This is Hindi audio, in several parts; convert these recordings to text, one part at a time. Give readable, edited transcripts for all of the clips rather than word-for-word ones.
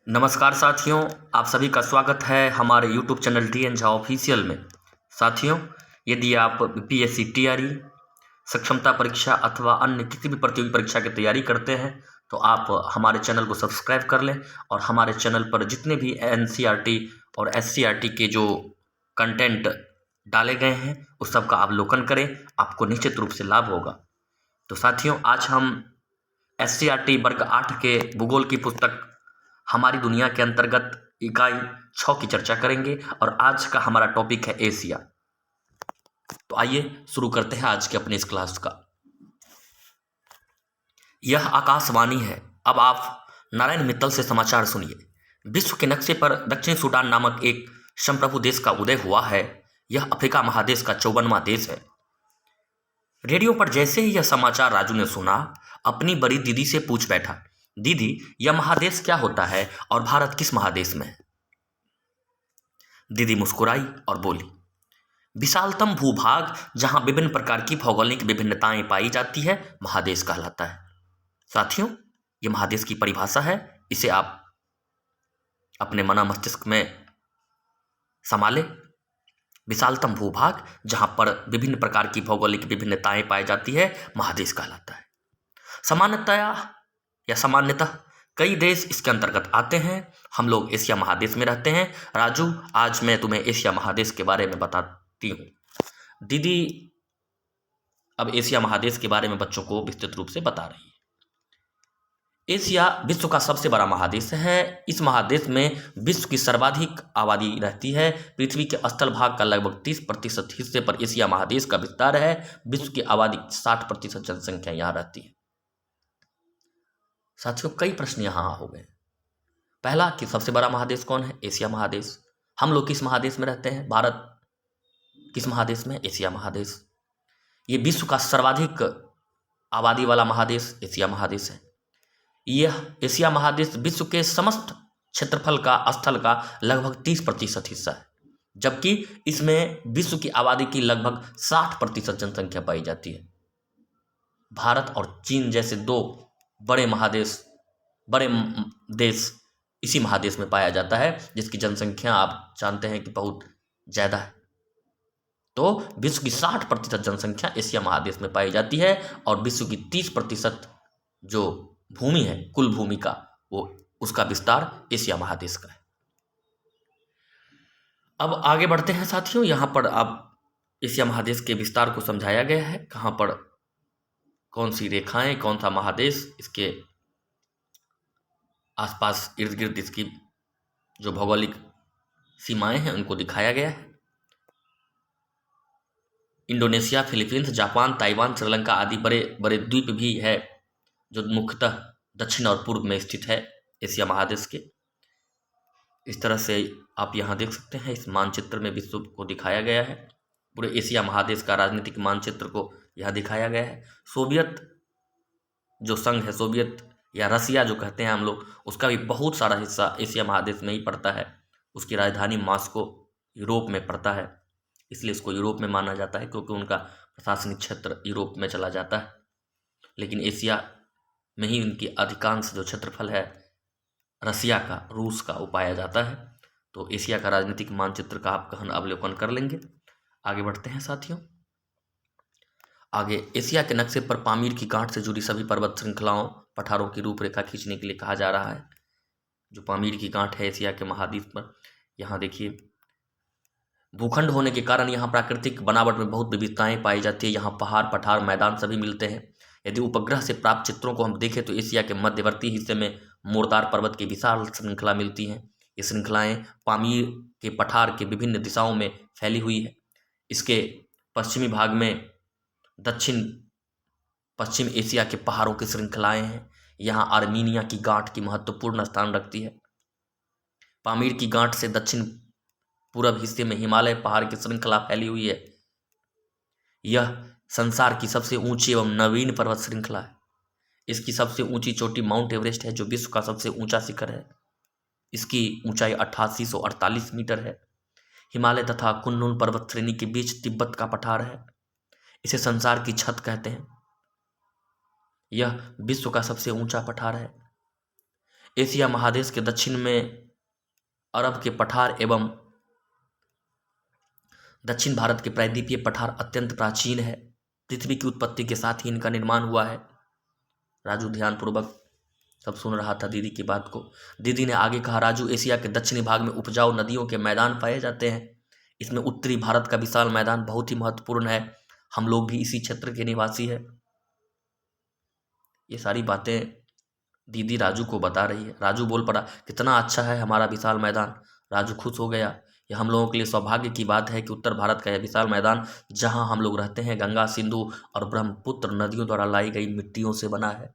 नमस्कार साथियों, आप सभी का स्वागत है हमारे YouTube channel DN Jha official में। साथियों, यदि आप PSC TRE, सक्षमता परीक्षा अथवा अन्य किसी भी प्रतियोगी परीक्षा की तैयारी करते हैं तो आप हमारे चैनल को सब्सक्राइब कर लें और हमारे चैनल पर जितने भी NCERT और SCERT के जो कंटेंट डाले गए हैं उस सब का अवलोकन करें, आपको निश्चित रूप से लाभ होगा। तो साथियों, आज हम SCERT वर्ग 8 के भूगोल की पुस्तक हमारी दुनिया के अंतर्गत इकाई 6 की चर्चा करेंगे और आज का हमारा टॉपिक है एशिया। तो आइए शुरू करते हैं आज के अपने इस क्लास का। यह आकाशवाणी है, अब आप नारायण मित्तल से समाचार सुनिए। विश्व के नक्शे पर दक्षिण सूडान नामक एक संप्रभु देश का उदय हुआ है। यह अफ्रीका महादेश का 54वां देश है। रेडियो पर जैसे ही यह समाचार राजू ने सुना, अपनी बड़ी दीदी से पूछ बैठा, दीदी, यह महादेश क्या होता है और भारत किस महादेश में है? दीदी मुस्कुराई और बोली, विशालतम भूभाग जहां विभिन्न प्रकार की भौगोलिक विभिन्नताएं पाई जाती है महादेश कहलाता है। साथियों, यह महादेश की परिभाषा है, इसे आप अपने मना मस्तिष्क में संभालें। विशालतम भूभाग जहां पर विभिन्न प्रकार की भौगोलिक विभिन्नताएं पाई जाती है महादेश कहलाता है। सामान्यतः कई देश इसके अंतर्गत आते हैं। हम लोग एशिया महादेश में रहते हैं। राजू, आज मैं तुम्हें एशिया महादेश के बारे में बताती हूँ। दीदी अब एशिया महादेश के बारे में बच्चों को विस्तृत रूप से बता रही है। एशिया विश्व का सबसे बड़ा महादेश है। इस महादेश में विश्व की सर्वाधिक आबादी रहती है। पृथ्वी के स्थल भाग का लगभग 30% हिस्से पर एशिया महादेश का विस्तार है। विश्व की आबादी 60% जनसंख्या यहाँ रहती है। साथियों, कई प्रश्न यहाँ हो गए। पहला कि सबसे बड़ा महादेश कौन है? एशिया महादेश। हम लोग किस महादेश में रहते हैं? भारत किस महादेश में? एशिया महादेश। ये विश्व का सर्वाधिक आबादी वाला महादेश एशिया महादेश है। यह एशिया महादेश विश्व के समस्त क्षेत्रफल का स्थल का लगभग 30% हिस्सा है, जबकि इसमें विश्व की आबादी की लगभग 60% जनसंख्या पाई जाती है। भारत और चीन जैसे दो बड़े देश इसी महादेश में पाया जाता है, जिसकी जनसंख्या आप जानते हैं कि बहुत ज़्यादा है। तो विश्व की 60% जनसंख्या एशिया महादेश में पाई जाती है और विश्व की 30% जो भूमि है, कुल भूमि का, वो उसका विस्तार एशिया महादेश का है। अब आगे बढ़ते हैं साथियों। यहाँ पर अब एशिया महादेश के विस्तार को समझाया गया है, कहाँ पर कौन सी रेखाएं, कौन सा महादेश, इसके आसपास इर्द गिर्द इसकी जो भौगोलिक सीमाएं हैं उनको दिखाया गया है। Indonesia, Philippines, Japan, Taiwan, Sri Lanka आदि बड़े बड़े द्वीप भी है जो मुख्यतः दक्षिण और पूर्व में स्थित है एशिया महादेश के। इस तरह से आप यहाँ देख सकते हैं, इस मानचित्र में विश्व को दिखाया गया है। पूरे एशिया महादेश का राजनीतिक मानचित्र को यहाँ दिखाया गया है। सोवियत जो संघ है, सोवियत या रसिया जो कहते हैं हम लोग, उसका भी बहुत सारा हिस्सा एशिया महादेश में ही पड़ता है। उसकी राजधानी मॉस्को यूरोप में पड़ता है, इसलिए इसको यूरोप में माना जाता है, क्योंकि उनका प्रशासनिक क्षेत्र यूरोप में चला जाता है। लेकिन एशिया में ही उनकी अधिकांश जो क्षेत्रफल है रसिया का, रूस का, वो पाया जाता है। तो एशिया का राजनीतिक मानचित्र का आप गहन अवलोकन कर लेंगे। आगे बढ़ते हैं साथियों। आगे एशिया के नक्शे पर पामीर की गांठ से जुड़ी सभी पर्वत श्रृंखलाओं, पठारों की रूपरेखा खींचने के लिए कहा जा रहा है। जो पामीर की गांठ है एशिया के महाद्वीप पर, यहाँ देखिए, भूखंड होने के कारण यहाँ प्राकृतिक बनावट में बहुत विविधताएं पाई जाती है। यहाँ पहाड़, पठार, मैदान सभी मिलते हैं। यदि उपग्रह से प्राप्त चित्रों को हम देखें तो एशिया के मध्यवर्ती हिस्से में मोरदार पर्वत की विशाल श्रृंखला मिलती हैं। ये श्रृंखलाएं पामीर के पठार के विभिन्न दिशाओं में फैली हुई है। इसके पश्चिमी भाग में दक्षिण पश्चिम एशिया के पहाड़ों की श्रृंखलाएं हैं। यहाँ आर्मीनिया की गांठ की महत्वपूर्ण स्थान रखती है। पामीर की गांठ से दक्षिण पूर्व हिस्से में हिमालय पहाड़ की श्रृंखला फैली हुई है। यह संसार की सबसे ऊंची एवं नवीन पर्वत श्रृंखला है। इसकी सबसे ऊंची चोटी माउंट एवरेस्ट है, जो विश्व का सबसे ऊंचा शिखर है। इसकी ऊंचाई 8848 मीटर है। हिमालय तथा कुनलुन पर्वत श्रेणी के बीच तिब्बत का पठार है। इसे संसार की छत कहते हैं। यह विश्व का सबसे ऊंचा पठार है। एशिया महादेश के दक्षिण में अरब के पठार एवं दक्षिण भारत के प्रायद्वीपीय पठार अत्यंत प्राचीन है। पृथ्वी की उत्पत्ति के साथ ही इनका निर्माण हुआ है। राजू ध्यानपूर्वक सब सुन रहा था दीदी की बात को। दीदी ने आगे कहा, राजू, एशिया के दक्षिणी भाग में उपजाऊ नदियों के मैदान पाए जाते हैं। इसमें उत्तरी भारत का विशाल मैदान बहुत ही महत्वपूर्ण है। हम लोग भी इसी क्षेत्र के निवासी हैं। ये सारी बातें दीदी राजू को बता रही है। राजू बोल पड़ा, कितना अच्छा है हमारा विशाल मैदान। राजू खुश हो गया। यह हम लोगों के लिए सौभाग्य की बात है कि उत्तर भारत का यह विशाल मैदान, जहां हम लोग रहते हैं, गंगा, सिंधु और ब्रह्मपुत्र नदियों द्वारा लाई गई मिट्टियों से बना है।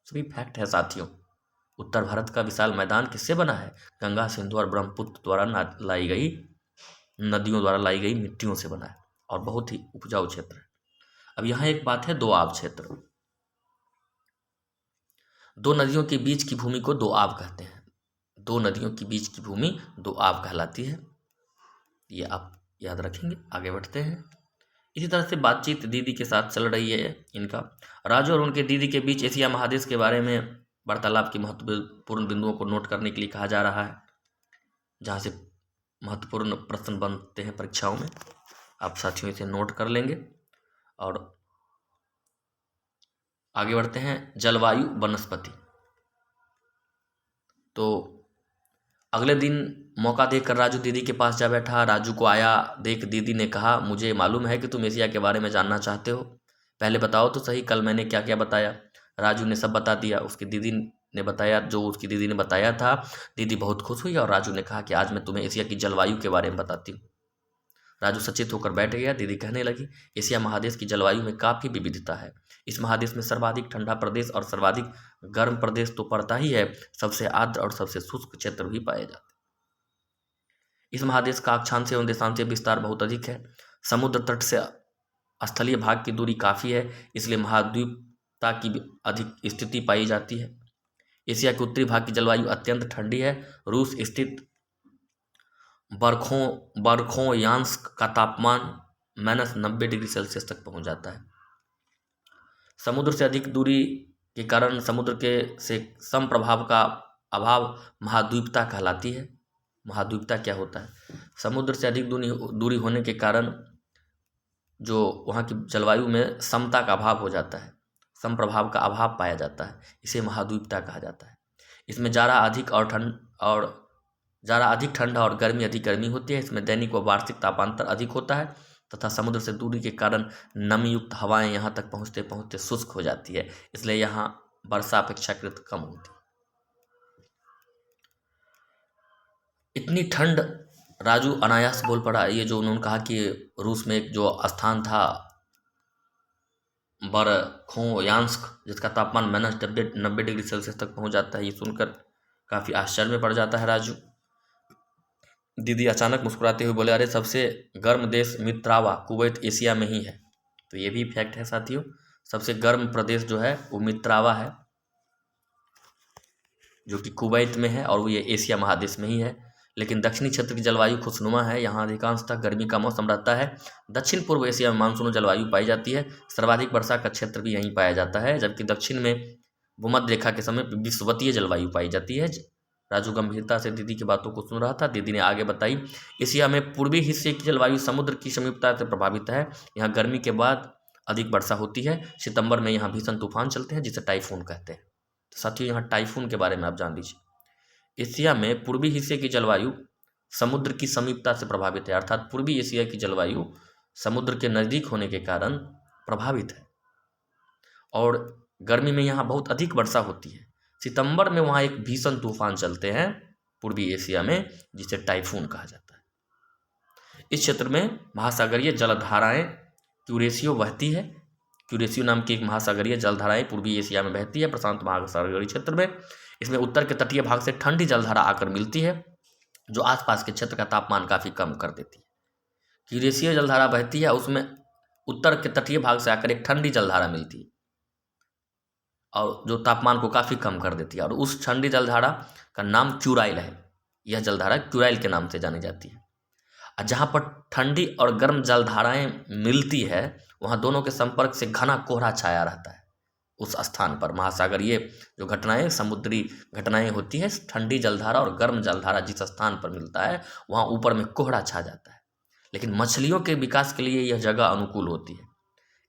सभी फैक्ट है साथियों। उत्तर भारत का विशाल मैदान किससे बना है? गंगा, सिंधु और ब्रह्मपुत्र द्वारा लाई गई नदियों द्वारा लाई गई मिट्टियों से बना है और बहुत ही उपजाऊ क्षेत्र है। अब यहाँ एक बात है, दोआब क्षेत्र। दो नदियों के बीच की भूमि को दोआब कहते हैं। दो नदियों के बीच की भूमि दोआब कहलाती है। ये आप याद रखेंगे। आगे बढ़ते हैं। इसी तरह से बातचीत दीदी के साथ चल रही है इनका। राजू और उनके दीदी के बीच एशिया महादेश के बारे में वार्तालाप की महत्वपूर्ण बिंदुओं को नोट करने के लिए कहा जा रहा है, जहाँ से महत्वपूर्ण प्रश्न बनते हैं परीक्षाओं में। आप साथियों इसे नोट कर लेंगे। और आगे बढ़ते हैं। जलवायु, वनस्पति। तो अगले दिन मौका देखकर राजू दीदी के पास जा बैठा। राजू को आया देख दीदी ने कहा, मुझे मालूम है कि तुम एशिया के बारे में जानना चाहते हो। पहले बताओ तो सही, कल मैंने क्या क्या बताया। राजू ने सब बता दिया। उसकी दीदी ने बताया जो उसकी दीदी ने बताया था। दीदी बहुत खुश हुई और राजू ने कहा कि आज मैं तुम्हें एशिया की जलवायु के बारे में बताती हूँ। राजू सचेत होकर बैठ गया। दीदी कहने लगी, एशिया महादेश की जलवायु में काफ़ी विविधता है। इस महादेश में सर्वाधिक ठंडा प्रदेश और सर्वाधिक गर्म प्रदेश तो पड़ता ही है, सबसे आर्द्र और सबसे शुष्क क्षेत्र भी पाए जाते हैं। इस महादेश का अक्षांश एवं देशांश विस्तार बहुत अधिक है। समुद्र तट से स्थलीय भाग की दूरी काफ़ी है, इसलिए महाद्वीपता की अधिक स्थिति पाई जाती है। एशिया के उत्तरी भाग की जलवायु अत्यंत ठंडी है। रूस स्थित बरखोयांस्क का तापमान -90 डिग्री सेल्सियस तक पहुंच जाता है। समुद्र से अधिक दूरी के कारण समुद्र के से सम प्रभाव का अभाव महाद्वीपता कहलाती है। महाद्वीपता क्या होता है? समुद्र से अधिक दूरी होने के कारण जो वहाँ की जलवायु में समता का अभाव हो जाता है, सम प्रभाव का अभाव पाया जाता है, इसे महाद्वीपता कहा जाता है। इसमें जाड़ा अधिक ठंड और गर्मी अधिक गर्मी होती है। इसमें दैनिक व वार्षिक तापांतर अधिक होता है तथा समुद्र से दूरी के कारण नमी युक्त हवाएं यहाँ तक पहुँचते पहुँचते शुष्क हो जाती है, इसलिए यहाँ वर्षा अपेक्षाकृत कम होती है। इतनी ठंड, राजू अनायास बोल पड़ा। ये जो उन्होंने कहा कि रूस में एक जो स्थान था बरखोयांस्क, जिसका तापमान -90 डिग्री सेल्सियस तक पहुंच जाता है, ये सुनकर काफ़ी आश्चर्य में पड़ जाता है राजू। दीदी अचानक मुस्कुराते हुए बोले, अरे सबसे गर्म देश मित्रावा, कुवैत एशिया में ही है। तो ये भी फैक्ट है साथियों। सबसे गर्म प्रदेश जो है वो मित्रावा है, जो कि कुवैत में है और वो ये एशिया महादेश में ही है। लेकिन दक्षिणी क्षेत्र की जलवायु खुशनुमा है। यहाँ अधिकांशतः गर्मी का मौसम रहता है। दक्षिण पूर्व एशिया में मानसून जलवायु पाई जाती है। सर्वाधिक वर्षा का क्षेत्र भी यहीं पाया जाता है, जबकि दक्षिण में भूमध्य रेखा के समय विषुवतीय जलवायु पाई जाती है। राजू गंभीरता से दीदी की बातों को सुन रहा था। दीदी ने आगे बताई, एशिया में पूर्वी हिस्से की जलवायु समुद्र की समीपता से प्रभावित है। यहाँ गर्मी के बाद अधिक वर्षा होती है। सितंबर में यहाँ भीषण तूफान चलते हैं, जिसे टाइफून कहते हैं। तो साथियों, यहाँ टाइफून के बारे में आप जान लीजिए। एशिया में पूर्वी हिस्से की जलवायु समुद्र की समीपता से प्रभावित है, अर्थात पूर्वी एशिया की जलवायु समुद्र के नज़दीक होने के कारण प्रभावित है और गर्मी में यहाँ बहुत अधिक वर्षा होती है। सितंबर में वहाँ एक भीषण तूफान चलते हैं पूर्वी एशिया में, जिसे टाइफून कहा जाता है। इस क्षेत्र में महासागरीय जलधाराएं क्यूरेशियो बहती है। क्यूरेशियो नाम की एक महासागरीय जलधाराएं पूर्वी एशिया में बहती है, प्रशांत महासागरीय क्षेत्र में। इसमें उत्तर के तटीय भाग से ठंडी जलधारा आकर मिलती है, जो आसपास के क्षेत्र का तापमान काफ़ी कम कर देती है। क्यूरेशियो जलधारा बहती है, उसमें उत्तर के तटीय भाग से आकर एक ठंडी जलधारा मिलती है और जो तापमान को काफ़ी कम कर देती है, और उस ठंडी जलधारा का नाम क्यूराइल है। यह जलधारा क्यूराइल के नाम से जानी जाती है। और जहाँ पर ठंडी और गर्म जलधाराएं मिलती है, वहाँ दोनों के संपर्क से घना कोहरा छाया रहता है। उस स्थान पर महासागरीय जो घटनाएं, समुद्री घटनाएं होती है, ठंडी जलधारा और गर्म जलधारा जिस स्थान पर मिलता है वहाँ ऊपर में कोहरा छा जाता है। लेकिन मछलियों के विकास के लिए यह जगह अनुकूल होती है।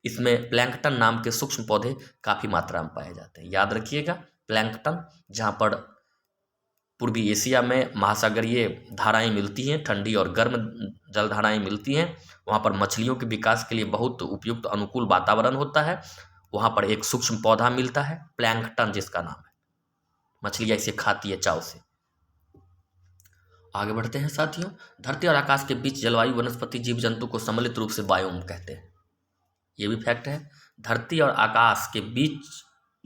इसमें प्लैंकटन नाम के सूक्ष्म पौधे काफ़ी मात्रा में पाए जाते हैं। याद रखिएगा, प्लैंकटन, जहाँ पर पूर्वी एशिया में महासागरीय धाराएं मिलती हैं, ठंडी और गर्म जलधाराएं मिलती हैं, वहाँ पर मछलियों के विकास के लिए बहुत उपयुक्त अनुकूल वातावरण होता है। वहाँ पर एक सूक्ष्म पौधा मिलता है प्लैंकटन, जिसका नाम है, मछलियाँ इसे खाती है चाव से। आगे बढ़ते हैं साथियों। धरती और आकाश के बीच जलवायु वनस्पति जीव जंतु को सम्मिलित रूप से बायोम कहते हैं। ये भी फैक्ट है। धरती और आकाश के बीच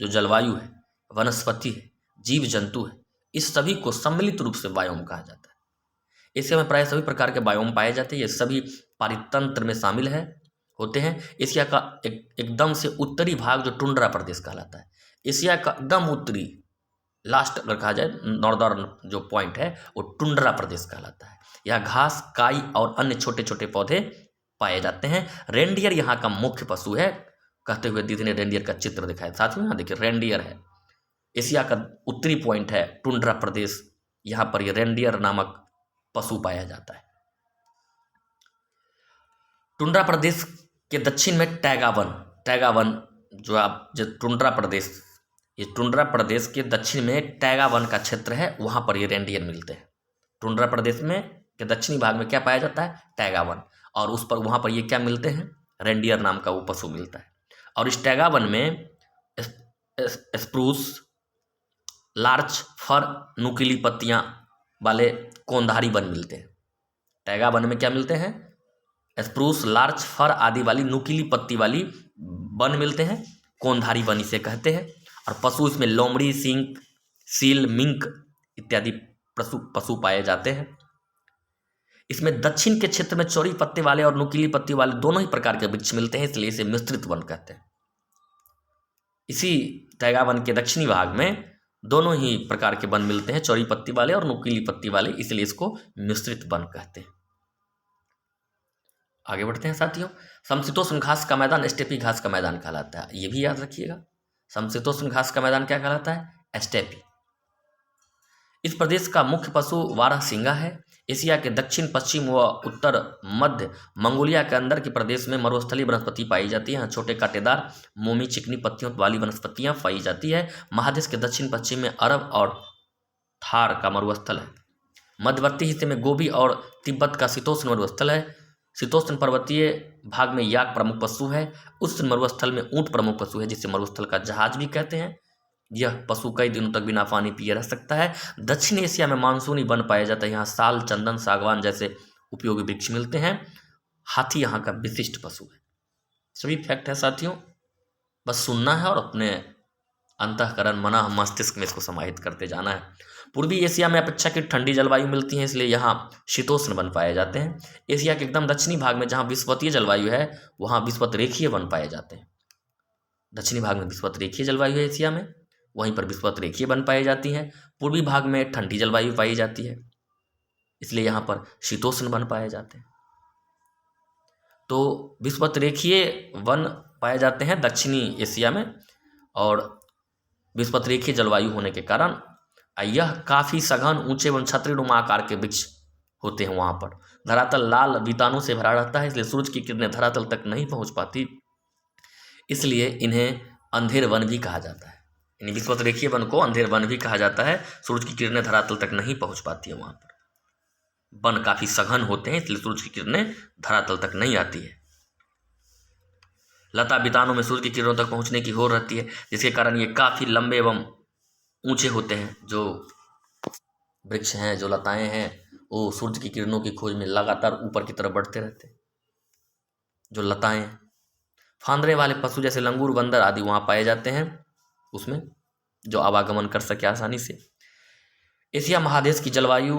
जो जलवायु है, वनस्पति है, जीव जंतु है, इस सभी को सम्मिलित रूप से बायोम कहा जाता है। एशिया में प्राय सभी प्रकार के बायोम पाए जाते हैं। ये सभी पारितंत्र में शामिल होते हैं। एशिया का एकदम से उत्तरी भाग जो टुंड्रा प्रदेश कहलाता है, एशिया का एकदम उत्तरी लास्ट अगर कहा जाए नॉर्दर्न जो पॉइंट है वो टुंड्रा प्रदेश कहलाता है। यहाँ घास, काई और अन्य छोटे छोटे पौधे पाए जाते हैं। रेंडियर यहाँ का मुख्य पशु है। कहते हुए दीदी ने रेंडियर का चित्र दिखाया। साथ में यहाँ देखिए रेंडियर है। एशिया का उत्तरी पॉइंट है टुंड्रा प्रदेश, यहाँ पर ये रेंडियर नामक पशु पाया जाता है। टुंड्रा प्रदेश के दक्षिण में टैगावन जो टुंड्रा प्रदेश, ये टुंड्रा प्रदेश के दक्षिण में टैगावन का क्षेत्र है, वहाँ पर ये रेंडियर मिलते हैं। टुंड्रा प्रदेश में के दक्षिणी भाग में क्या पाया जाता है? टैगावन। और उस पर वहाँ पर ये क्या मिलते हैं? रेंडियर नाम का वो पशु मिलता है। और इस टैगावन में स्प्रूस, लार्च, फर, नुकीली पत्तियाँ वाले कोंधारी वन मिलते हैं। टैगावन में क्या मिलते हैं? स्प्रूस, लार्च, फर आदि वाली नुकीली पत्ती वाली वन मिलते हैं, कोंधारी वन इसे कहते हैं। और पशु इसमें लोमड़ी, सिंह, सील, मिंक इत्यादि पशु पाए जाते हैं। इसमें दक्षिण के क्षेत्र में चौड़ी पत्ते वाले और नुकीली पत्ती वाले दोनों ही प्रकार के वृक्ष मिलते हैं, इसलिए इसे मिश्रित वन कहते हैं। इसी टैगा वन के दक्षिणी भाग में दोनों ही प्रकार के वन मिलते हैं, चौड़ी पत्ती वाले और नुकीली पत्ती वाले, इसलिए इसको मिश्रित वन कहते हैं। आगे बढ़ते हैं साथियों। समशीतोष्ण घास का मैदान स्टेपी घास का मैदान कहलाता है। ये भी याद रखिएगा, समशीतोष्ण घास का मैदान क्या कहलाता है? स्टेपी। इस प्रदेश का मुख्य पशु बारहसिंगा है। एशिया के दक्षिण पश्चिम व उत्तर मध्य मंगोलिया के अंदर के प्रदेश में मरुस्थलीय वनस्पति पाई जाती है। यहाँ छोटे कांटेदार मोमी चिकनी पत्तियों वाली वनस्पतियाँ पाई जाती है। महादेश के दक्षिण पश्चिम में अरब और थार का मरुस्थल है। मध्यवर्ती हिस्से में गोबी और तिब्बत का शीतोष्ण मरुस्थल है। शीतोष्ण पर्वतीय भाग में याक प्रमुख पशु है। उष्ण मरुस्थल में ऊंट प्रमुख पशु है, जिसे मरुस्थल का जहाज भी कहते हैं। यह पशु कई दिनों तक बिना पानी पिए रह सकता है। दक्षिण एशिया में मानसूनी वन पाया जाता है। यहाँ साल, चंदन, सागवान जैसे उपयोगी वृक्ष मिलते हैं। हाथी यहाँ का विशिष्ट पशु है। सभी फैक्ट है साथियों, बस सुनना है और अपने अंतःकरण, मना, मस्तिष्क में इसको समाहित करते जाना है। पूर्वी एशिया में अपेक्षाकृत ठंडी जलवायु मिलती है, इसलिए यहाँ शीतोष्ण वन पाए जाते हैं। एशिया के एकदम दक्षिणी भाग में जहाँ विषुवतीय जलवायु है, वहाँ विषुवत रेखीय वन पाए जाते हैं। दक्षिणी भाग में विषुवत रेखीय जलवायु है एशिया में, वहीं पर विषुवत रेखीय वन पाई जाती हैं। पूर्वी भाग में ठंडी जलवायु पाई जाती है, इसलिए यहाँ पर शीतोष्ण वन पाए जाते हैं। तो विषुवत रेखीय वन पाए जाते हैं दक्षिणी एशिया में, और विषुवत रेखीय जलवायु होने के कारण यह काफ़ी सघन, ऊंचे एवं छतरीनुमा आकार के वृक्ष होते हैं। वहाँ पर धरातल लाल बीताणु से भरा रहता है, इसलिए सूरज की किरणें धरातल तक नहीं पहुँच पाती, इसलिए इन्हें अंधेर वन भी कहा जाता है। यानी विषुवत रेखीय वन को अंधेर वन भी कहा जाता है। सूरज की किरणें धरातल तक नहीं पहुँच पाती है। वहाँ पर वन काफ़ी सघन होते हैं, इसलिए सूरज की किरणें धरातल तक नहीं आती है। लता बीताणु में सूर्य की किरणों तक पहुँचने की होड़ रहती है, जिसके कारण ये काफ़ी लंबे एवं ऊंचे होते हैं। जो वृक्ष हैं, जो लताएं हैं, वो सूर्य की किरणों की खोज में लगातार ऊपर की तरफ बढ़ते रहते हैं। जो लताएं, फांदरे वाले पशु जैसे लंगूर, बंदर आदि वहाँ पाए जाते हैं, उसमें जो आवागमन कर सके आसानी से। एशिया महादेश की जलवायु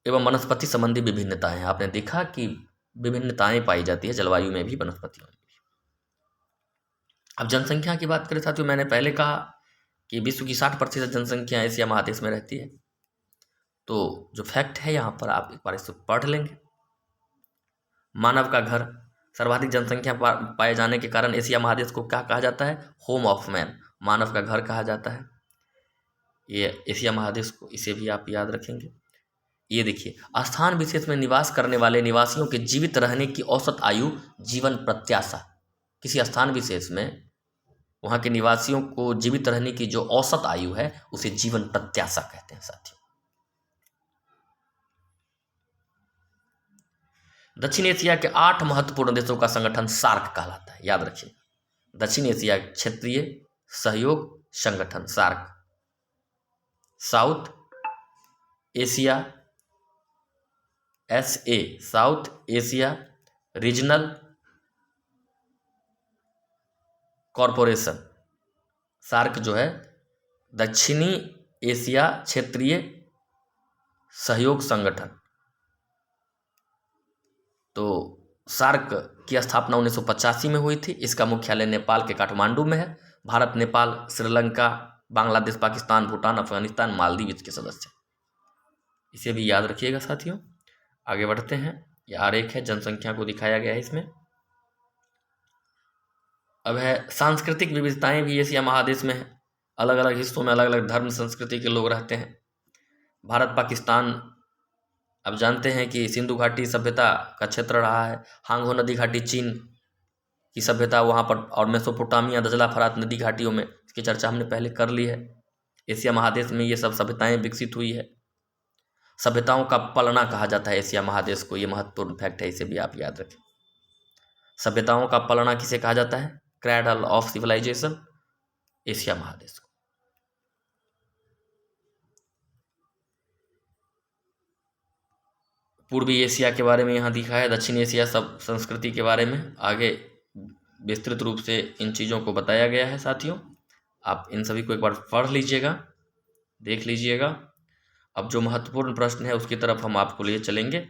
एवं वनस्पति संबंधी विभिन्नताएं हैं। आपने देखा कि विभिन्नताएं पाई जाती है जलवायु में भी, वनस्पतियों में भी। अब जनसंख्या की बात करें साथियों, मैंने पहले कहा कि विश्व की 60% जनसंख्या एशिया महादेश में रहती है। तो जो फैक्ट है यहाँ पर आप एक बार इसको पढ़ लेंगे। मानव का घर सर्वाधिक जनसंख्या पाए जाने के कारण एशिया महादेश को क्या कहा जाता है? होम ऑफ मैन, मानव का घर कहा जाता है ये एशिया महादेश को। इसे भी आप याद रखेंगे। ये देखिए, स्थान विशेष में निवास करने वाले निवासियों के जीवित रहने की औसत आयु, जीवन प्रत्याशा। किसी स्थान विशेष में वहाँ के निवासियों को जीवित रहने की जो औसत आयु है उसे जीवन प्रत्याशा कहते हैं साथियों। दक्षिण एशिया के 8 महत्वपूर्ण देशों का संगठन सार्क कहलाता है, याद रखिए। दक्षिण एशिया क्षेत्रीय सहयोग संगठन SAARC. South Asia SA, South Asia regional corporation. SAARC जो है दक्षिणी एशिया क्षेत्रीय सहयोग संगठन। तो सार्क की स्थापना 1985 में हुई थी। इसका मुख्यालय नेपाल के काठमांडू में है। भारत, नेपाल, श्रीलंका, बांग्लादेश, पाकिस्तान, भूटान, अफगानिस्तान, मालदीव इसके सदस्य। इसे भी याद रखिएगा साथियों। आगे बढ़ते हैं। यह आरेख है, जनसंख्या को दिखाया गया है इसमें। अब है सांस्कृतिक विविधताएं भी एशिया महादेश में है। अलग अलग हिस्सों में अलग अलग धर्म संस्कृति के लोग रहते हैं। भारत पाकिस्तान अब जानते हैं कि सिंधु घाटी सभ्यता का क्षेत्र रहा है। हांगहो नदी घाटी चीन की सभ्यता वहाँ पर, और मेसोपोटामिया, दजला, फरात नदी घाटियों में, इसकी चर्चा हमने पहले कर ली है। एशिया महादेश में ये सब सभ्यताएं विकसित हुई है। सभ्यताओं का पलना कहा जाता है एशिया महादेश को। ये महत्वपूर्ण फैक्ट है, इसे भी आप याद रखें। सभ्यताओं का पलना किसे कहा जाता है? क्रैडल ऑफ सिविलाइजेशन, एशिया महादेश को। पूर्वी एशिया के बारे में यहाँ दिखा है, दक्षिण एशिया सब संस्कृति के बारे में आगे विस्तृत रूप से इन चीज़ों को बताया गया है साथियों। आप इन सभी को एक बार पढ़ लीजिएगा, देख लीजिएगा। अब जो महत्वपूर्ण प्रश्न है उसकी तरफ हम आपको लिए चलेंगे,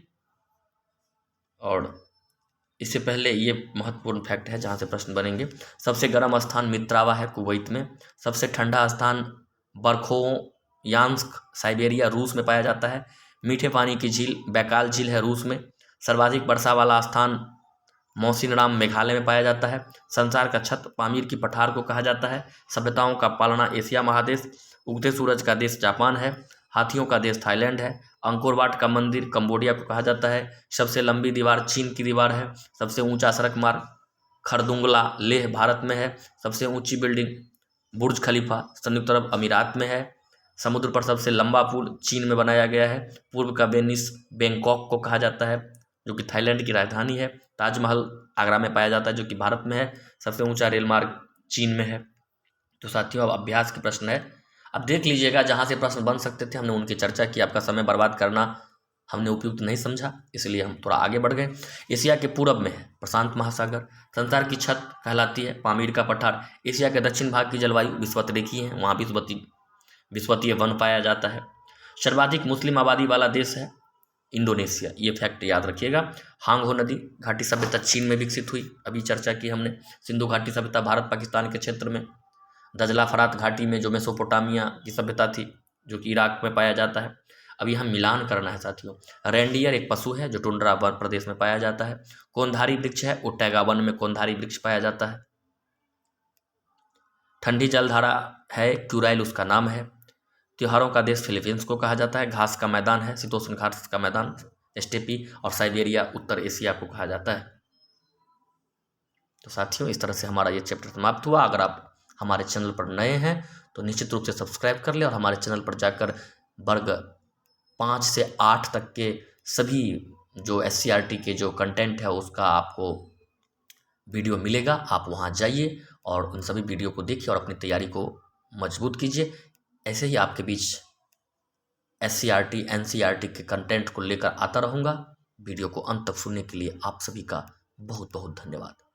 और इससे पहले ये महत्वपूर्ण फैक्ट है जहाँ से प्रश्न बनेंगे। सबसे गर्म स्थान मित्रावा है, कुवैत में। सबसे ठंडा स्थान बरखोयांस्क, साइबेरिया, रूस में पाया जाता है। मीठे पानी की झील बैकाल झील है, रूस में। सर्वाधिक वर्षा वाला स्थान मौसिनराम, मेघालय में पाया जाता है। संसार का छत पामीर की पठार को कहा जाता है। सभ्यताओं का पालना एशिया महादेश। उगते सूरज का देश जापान है। हाथियों का देश थाईलैंड है। अंकोरवाट का मंदिर कंबोडिया को कहा जाता है। सबसे लंबी दीवार चीन की दीवार है। सबसे ऊंचा सड़क मार्ग खरदुंगला, लेह, भारत में है। सबसे ऊंची बिल्डिंग बुर्ज खलीफा संयुक्त अरब अमीरात में है। समुद्र पर सबसे लंबा पुल चीन में बनाया गया है। पूर्व का वेनिस बैंकॉक को कहा जाता है, जो कि थाईलैंड की राजधानी है। ताजमहल आगरा में पाया जाता है, जो कि भारत में है। सबसे ऊंचा रेल मार्ग चीन में है। तो साथियों, अब अभ्यास के प्रश्न है। अब देख लीजिएगा, जहाँ से प्रश्न बन सकते थे हमने उनकी चर्चा की। आपका समय बर्बाद करना हमने उपयुक्त नहीं समझा, इसलिए हम थोड़ा आगे बढ़ गए। एशिया के पूरब में है प्रशांत महासागर। संसार की छत कहलाती है पामीर का पठार। एशिया के दक्षिण भाग की जलवायु विषुवतरेखीय है, वहाँ विषुवतीय वन पाया जाता है। सर्वाधिक मुस्लिम आबादी वाला देश है इंडोनेशिया, ये फैक्ट याद रखिएगा। हांगहो नदी घाटी सभ्यता चीन में विकसित हुई, अभी चर्चा की हमने। सिंधु घाटी सभ्यता भारत पाकिस्तान के क्षेत्र में। दजला फरात घाटी में जो मेसोपोटामिया की सभ्यता थी, जो कि इराक में पाया जाता है। अब यहाँ मिलान करना है साथियों। रेंडियर एक पशु है जो टुंड्रा वन प्रदेश में पाया जाता है। कोंधारी वृक्ष है, ओटेगा वन में कोंधारी वृक्ष पाया जाता है। ठंडी जलधारा है, क्यूराइल उसका नाम है। त्योहारों का देश फिलीपींस को कहा जाता है। घास का मैदान है, शीतोष्ण घास का मैदान स्टेपी। और साइबेरिया उत्तर एशिया को कहा जाता है। तो साथियों, इस तरह से हमारा ये चैप्टर समाप्त हुआ। अगर आप हमारे चैनल पर नए हैं तो निश्चित रूप से सब्सक्राइब कर लें, और हमारे चैनल पर जाकर वर्ग 5 से 8 तक के सभी जो SCERT के जो कंटेंट है उसका आपको वीडियो मिलेगा। आप वहाँ जाइए और उन सभी वीडियो को देखिए और अपनी तैयारी को मजबूत कीजिए। ऐसे ही आपके बीच SCERT NCERT के कंटेंट को लेकर आता रहूँगा। वीडियो को अंत तक सुनने के लिए आप सभी का बहुत बहुत धन्यवाद।